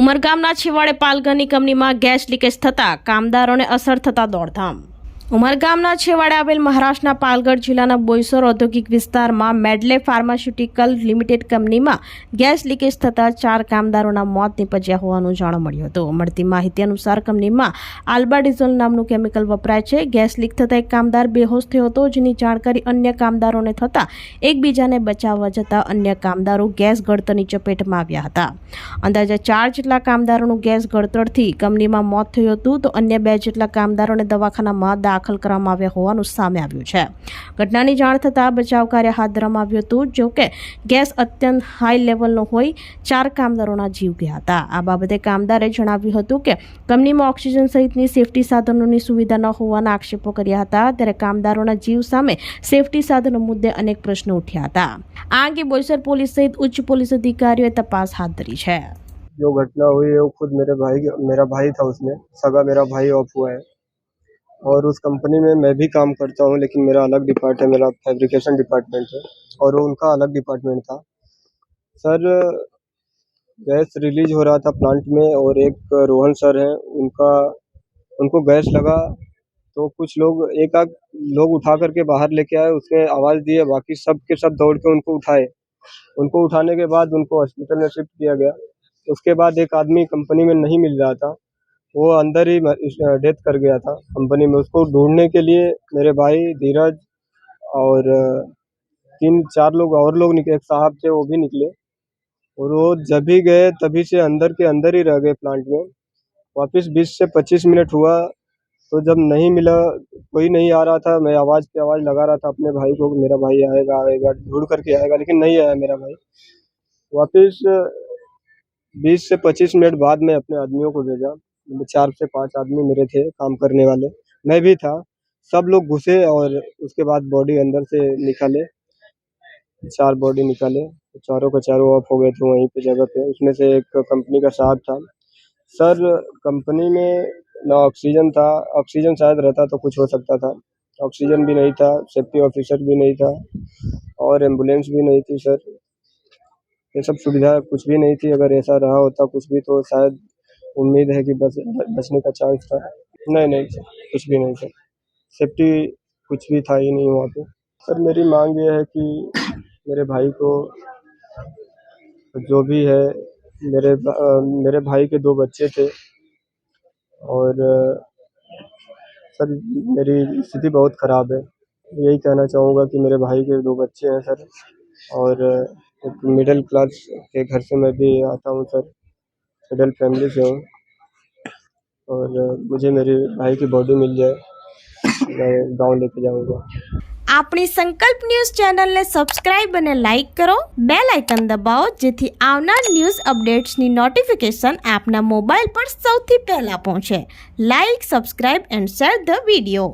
ઉમરગામના છેવાડે પાલઘરની કંપનીમાં gas leakage થતાં કામદારોને અસર થતા દોડધામ. ઉમરગામના છેવાડે આવેલ મહારાષ્ટ્રના પાલઘર જિલ્લાના બોઈસર ઔદ્યોગિક વિસ્તારમાં મેડલે ફાર્માસ્યુટિકલ લિમિટેડ કંપનીમાં ગેસ લીકેજ થતાં 4 કામદારોના મોત નીપજ્યા હોવાનું જાણવા મળ્યું હતું. મળતી માહિતી અનુસાર કંપનીમાં આલ્બાડિઝોલ નામનું કેમિકલ વપરાય છે. ગેસ લીક થતાં એક કામદાર બેહોશ થયો હતો, જેની જાણકારી અન્ય કામદારોને થતાં એકબીજાને બચાવવા જતાં અન્ય કામદારો ગેસ ગળતરની ચપેટમાં આવ્યા હતા. અંદાજે 4 જેટલા કામદારોનું ગેસ ગળતરથી કંપનીમાં મોત થયું હતું, તો અન્ય 2 જેટલા કામદારોને દવાખાનામાં દાખલ કરવામાં આવ્યા હોવાનું સામે આવ્યું છે. ઘટનાની જાણ થતાં બચાવ કાર્ય હાથ ધરવામાં આવ્યું હતું. જો કે ગેસ અત્યંત હાઈ લેવલનો હોઈ 4 કામદારોના જીવ ગયા હતા. આ બાબતે કામદારે જણાવ્યું હતું કે કંપનીમાં ઓક્સિજન સહિતની સેફટી સાધનોની સુવિધા ન હોવાના આક્ષેપો કર્યા હતા. ત્યારે કામદારોના જીવ સામે સેફટી સાધનો મુદ્દે અનેક પ્રશ્નો ઉઠ્યા હતા. આ અંગે બોઈસર પોલીસ સહિત ઉચ્ચ પોલીસ અધિકારીઓએ તપાસ હાથ ધરી છે. जो घटना हुई है वो खुद मेरा भाई था, उसमें सगा मेरा भाई ऑफ हुआ है और उस कंपनी में मैं भी काम करता हूँ, लेकिन मेरा अलग डिपार्ट है, मेरा फैब्रिकेशन डिपार्टमेंट है और वो उनका अलग डिपार्टमेंट था. सर, गैस रिलीज हो रहा था प्लांट में और एक रोहन सर हैं, उनको गैस लगा तो कुछ लोग एक आध लोग उठा करके बाहर लेके आए, उसमें आवाज़ दिए, बाकी सब के सब दौड़ के उनको उठाए. उनको उठाने के बाद उनको हॉस्पिटल में शिफ्ट किया गया. उसके बाद एक आदमी कंपनी में नहीं मिल रहा था, वो अंदर ही डेथ कर गया था कंपनी में. उसको ढूंढने के लिए मेरे भाई धीरज और 3-4 लोग और लोग निकले, एक साहब थे वो भी निकले और वो जब भी गए तभी से अंदर के अंदर ही रह गए प्लांट में. वापस 20 से 25 मिनट हुआ तो जब नहीं मिला, कोई नहीं आ रहा था, मैं आवाज़ पे आवाज़ लगा रहा था अपने भाई को, मेरा भाई आएगा आएगा ढूंढ करके आएगा, लेकिन नहीं आया मेरा भाई. वापस 20 से 25 मिनट बाद में अपने आदमियों को भेजा. 4 से 5 आदमी मेरे थे काम करने वाले, मैं भी था. सब लोग घुसे और उसके बाद बॉडी अंदर से निकाले, 4 बॉडी निकाले. चारों का चारों ऑफ हो गए थे वहीं पे जगह पे. उसमें से एक कंपनी का साहब था. सर, कंपनी में ना ऑक्सीजन था, ऑक्सीजन शायद रहता तो कुछ हो सकता था, ऑक्सीजन भी नहीं था, सेफ्टी ऑफिसर भी नहीं था और एम्बुलेंस भी नहीं थी. सर, ये सब सुविधा कुछ भी नहीं थी. अगर ऐसा रहा होता कुछ भी तो शायद उम्मीद है कि बचने का चांस था. नहीं सर, कुछ भी नहीं सर, सेफ्टी कुछ भी था ही नहीं वहाँ पे. सर, मेरी मांग ये है कि मेरे भाई को जो भी है, मेरे भाई के 2 बच्चे थे और सर मेरी स्थिति बहुत ख़राब है. यही कहना चाहूँगा कि मेरे भाई के 2 बच्चे हैं सर और एक मिडिल क्लास के घर से मैं भी आता हूँ सर, मिडिल फैमिली से हूँ और मुझे मेरे भाई की बॉडी मिल जाए, मैं गाँव लेके जाऊँगा. આપણી સંકલ્પ ન્યૂઝ ચેનલને સબસ્ક્રાઇબ અને લાઇક કરો, બેલ આઇકન દબાવો, જેથી આવનાર ન્યૂઝ અપડેટ્સની નોટિફિકેશન આપના મોબાઈલ પર સૌથી પહેલા પહોંચે. Like, subscribe and share the video.